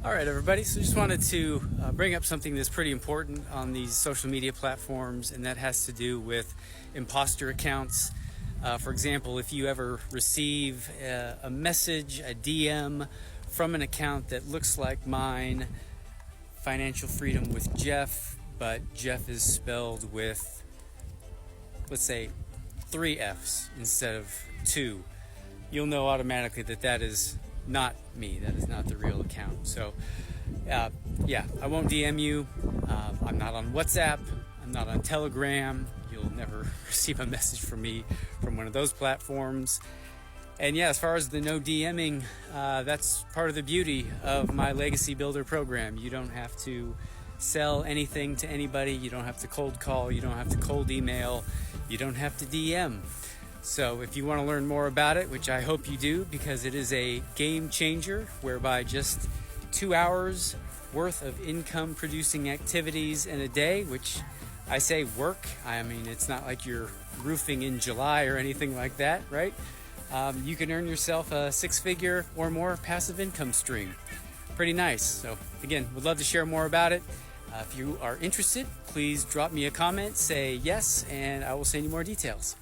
All right, everybody. So just wanted to bring up something that's pretty important on these social media platforms, and that has to do with imposter accounts. For example, if you ever receive a message, a DM from an account that looks like mine, Financial Freedom with Jeff, but Jeff is spelled with, let's say, 3 F's instead of 2, you'll know automatically that that is not me. That is not the real account. So yeah, I won't DM you. I'm not on WhatsApp. I'm not on Telegram. You'll never receive a message from me from one of those platforms. And yeah, as far as the no DMing, that's part of the beauty of my Legacy Builder program. You don't have to sell anything to anybody. You don't have to cold call. You don't have to cold email. You don't have to DM. So if you want to learn more about it, which I hope you do, because it is a game changer whereby just 2 hours worth of income producing activities in a day, which I say work. I mean, it's not like you're roofing in July or anything like that, right? You can earn yourself a 6-figure or more passive income stream. Pretty nice. So again, would love to share more about it. If you are interested, please drop me a comment, say yes, and I will send you more details.